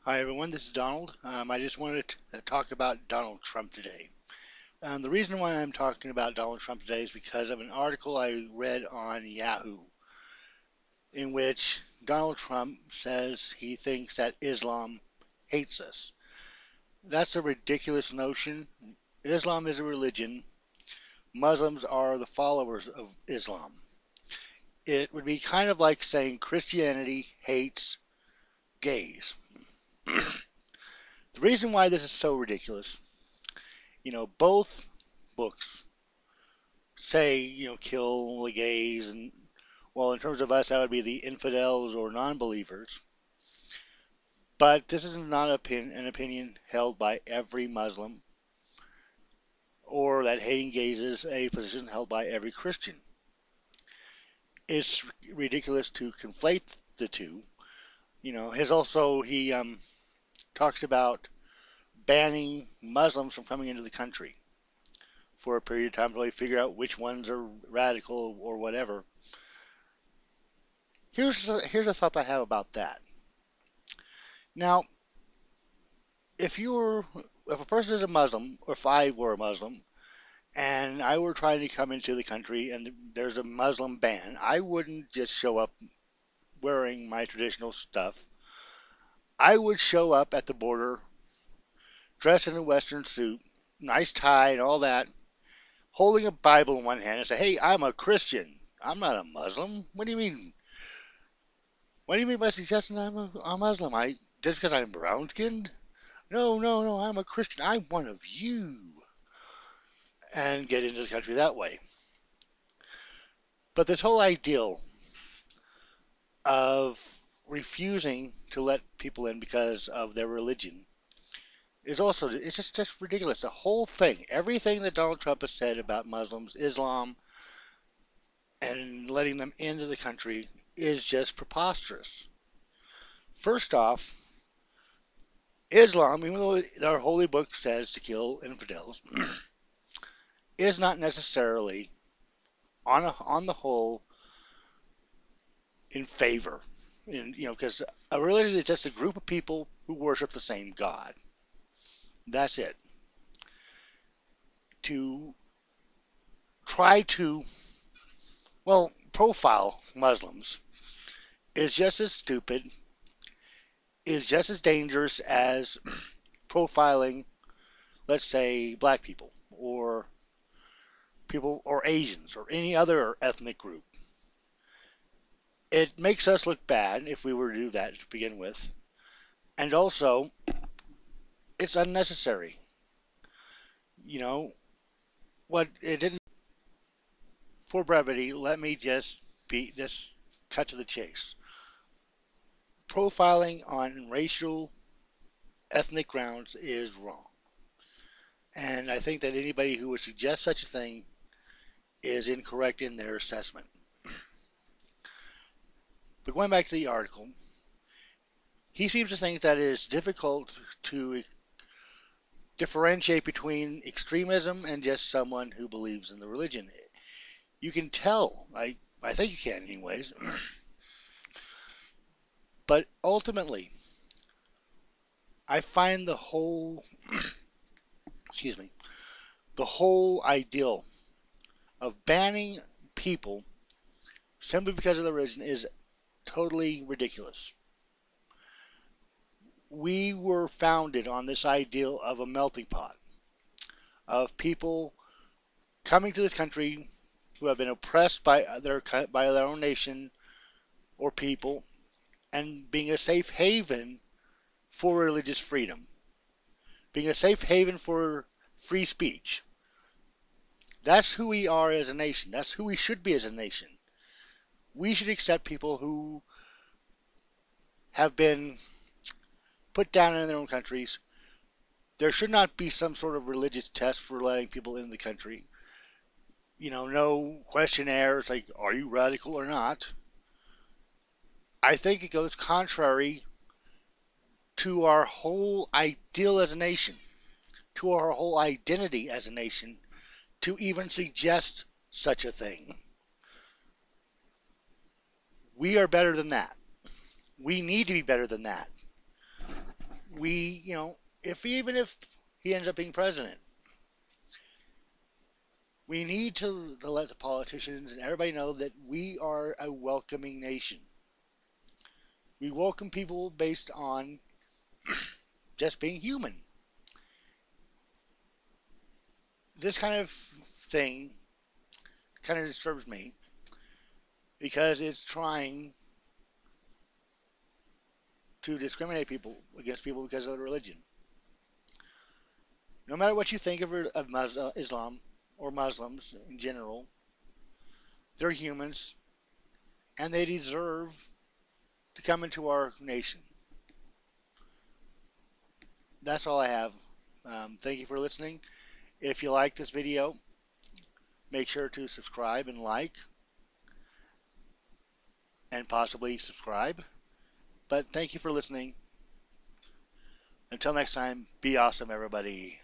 Hi everyone, this is Donald. I just wanted to talk about Donald Trump today. The reason why I'm talking about Donald Trump today is because of an article I read on Yahoo in which Donald Trump says he thinks that Islam hates us. That's a ridiculous notion. Islam is a religion. Muslims are the followers of Islam. It would be kind of like saying Christianity hates gays. The reason why this is so ridiculous, both books say, kill the gays, and well, in terms of us, that would be the infidels or non-believers. But this is not an opinion held by every Muslim, or that hating gays is a position held by every Christian. It's ridiculous to conflate the two. He talks about banning Muslims from coming into the country for a period of time until they figure out which ones are radical or whatever. Here's a thought I have about that. Now, if a person is a Muslim, or if I were a Muslim, and I were trying to come into the country and there's a Muslim ban, I wouldn't just show up wearing my traditional stuff. I would show up at the border dressed in a Western suit, nice tie and all that, holding a Bible in one hand and say, "Hey, I'm a Christian. I'm not a Muslim. What do you mean? What do you mean by suggesting I'm a Muslim? Just because I'm brown skinned? No, no, no. I'm a Christian. I'm one of you." And get into the country that way. But this whole ideal of refusing to let people in because of their religion is also, it's just ridiculous. The whole thing, everything that Donald Trump has said about Muslims, Islam, and letting them into the country is just preposterous. First off, Islam, even though our holy book says to kill infidels, is not necessarily, on the whole, in favor. Because a religion is just a group of people who worship the same God. That's it. To try to, profile Muslims is just as stupid, is just as dangerous as profiling, let's say, black people or Asians or any other ethnic group. It makes us look bad if we were to do that to begin with. And also, it's unnecessary. What it didn't. For brevity, let me just cut to the chase. Profiling on racial, ethnic grounds is wrong. And I think that anybody who would suggest such a thing is incorrect in their assessment. But going back to the article, he seems to think that it is difficult to differentiate between extremism and just someone who believes in the religion. You can tell, I think you can anyways, but ultimately, I find the whole, the whole ideal of banning people simply because of their religion is totally ridiculous. We were founded on this ideal of a melting pot of people coming to this country who have been oppressed by their own nation or people, and being a safe haven for religious freedom, being a safe haven for free speech. That's who we are as a nation. That's who we should be as a nation. We should accept people who have been put down in their own countries. There should not be some sort of religious test for letting people in the country. No questionnaires like, are you radical or not? I think it goes contrary to our whole ideal as a nation, to our whole identity as a nation, to even suggest such a thing. We are better than that. We need to be better than that. even if he ends up being president, we need to let the politicians and everybody know that we are a welcoming nation. We welcome people based on just being human. This kind of thing kind of disturbs me because it's trying to discriminate people against people because of their religion. No matter what you think of Islam or Muslims in general, they're humans and they deserve to come into our nation. That's all I have. Thank you for listening. If you like this video, make sure to subscribe and like, and possibly subscribe. But thank you for listening. Until next time, be awesome, everybody.